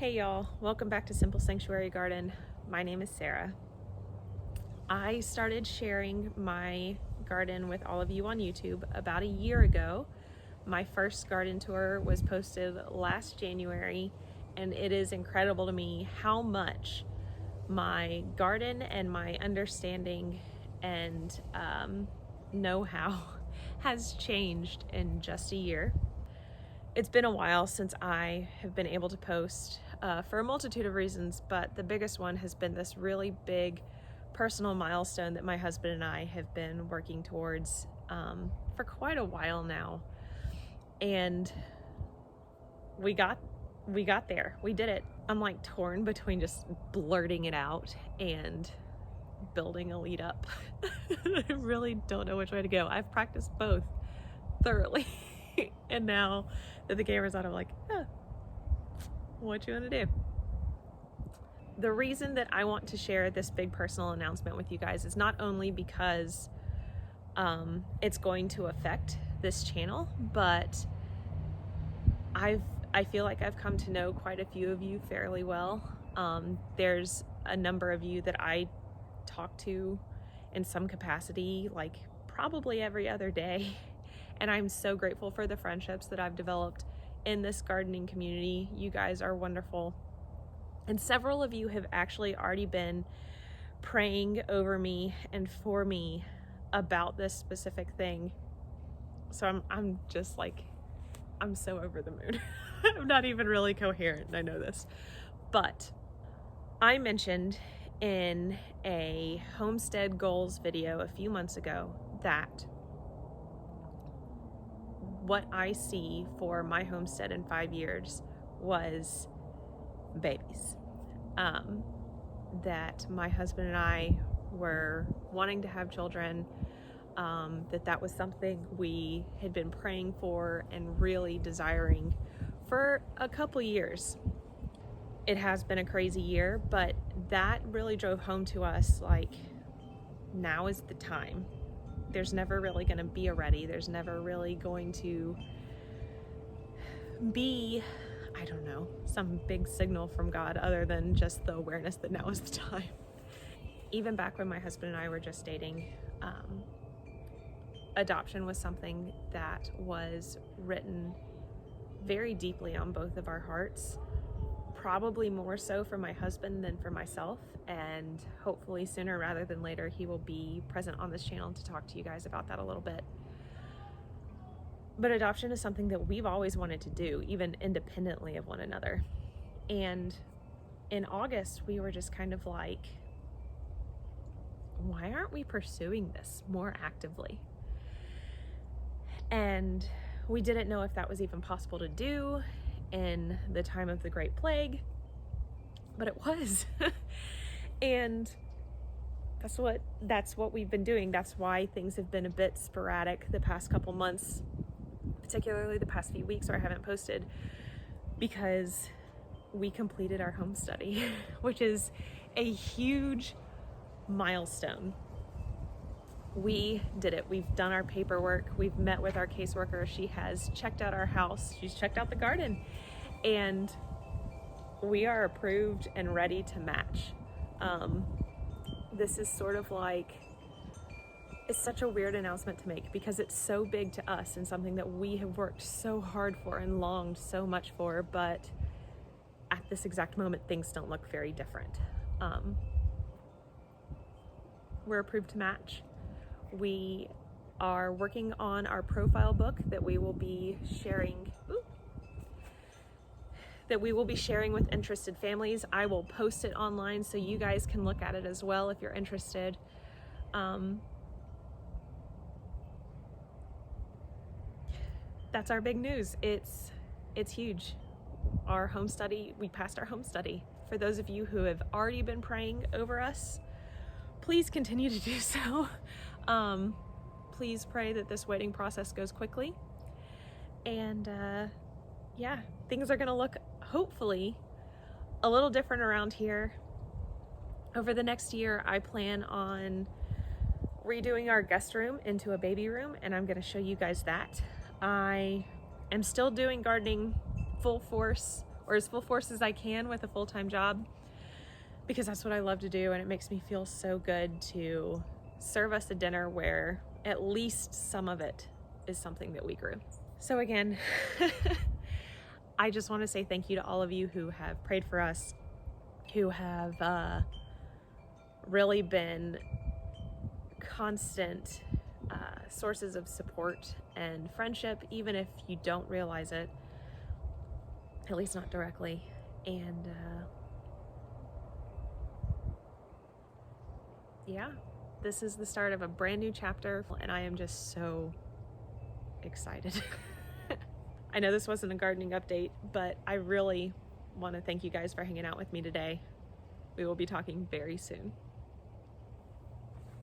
Hey y'all, welcome back to Simple Sanctuary Garden. My name is Sarah. I started sharing my garden with all of you on YouTube about a year ago. My first garden tour was posted last January, and it is incredible to me how much my garden and my understanding and know-how has changed in just a year. It's been a while since I have been able to post for a multitude of reasons, but the biggest one has been this really big personal milestone that my husband and I have been working towards for quite a while now. And we got there. We did it. I'm like torn between just blurting it out and building a lead up. I really don't know which way to go. I've practiced both thoroughly. And now that the camera's on, I'm like, what you want to do? The reason that I want to share this big personal announcement with you guys is not only because it's going to affect this channel, but I feel like I've come to know quite a few of you fairly well. There's a number of you that I talk to in some capacity, like probably every other day. And I'm so grateful for the friendships that I've developed in this gardening community. You guys are wonderful. And several of you have actually already been praying over me and for me about this specific thing. So I'm just like, I'm so over the moon. I'm not even really coherent, and I know this. But I mentioned in a homestead goals video a few months ago that what I see for my homestead in 5 years was babies. That my husband and I were wanting to have children, that was something we had been praying for and really desiring for a couple years. It has been a crazy year, but that really drove home to us, like, now is the time. There's never really going to be a ready. There's never really going to be, I don't know, some big signal from God other than just the awareness that now is the time. Even back when my husband and I were just dating, adoption was something that was written very deeply on both of our hearts. Probably more so for my husband than for myself, and hopefully sooner rather than later he will be present on this channel to talk to you guys about that a little bit. But adoption is something that we've always wanted to do, even independently of one another. And in August we were just kind of like, why aren't we pursuing this more actively? And we didn't know if that was even possible to do in the time of the Great Plague, but it was. And that's what we've been doing. That's why things have been a bit sporadic the past couple months, particularly the past few weeks where I haven't posted, because we completed our home study, which is a huge milestone. We did it. We've done our paperwork. We've met with our caseworker. She has checked out our house. She's checked out the garden. And we are approved and ready to match. This is sort of like, it's such a weird announcement to make because it's so big to us and something that we have worked so hard for and longed so much for, but at this exact moment, things don't look very different. We're approved to match. We are working on our profile book that we will be sharing with interested families. I will post it online so you guys can look at it as well if you're interested. That's our big news. It's huge. Our home study, we passed our home study. For those of you who have already been praying over us, please continue to do so. Please pray that this waiting process goes quickly. And yeah, things are gonna look, hopefully, a little different around here. Over the next year, I plan on redoing our guest room into a baby room, and I'm gonna show you guys that. I am still doing gardening full force or as full force as I can with a full-time job, because that's what I love to do, and it makes me feel so good to serve us a dinner where at least some of it is something that we grew. So again, I just want to say thank you to all of you who have prayed for us, who have really been constant sources of support and friendship, even if you don't realize it, at least not directly. And yeah, this is the start of a brand new chapter, and I am just so excited. I know this wasn't a gardening update, but I really want to thank you guys for hanging out with me today. We will be talking very soon.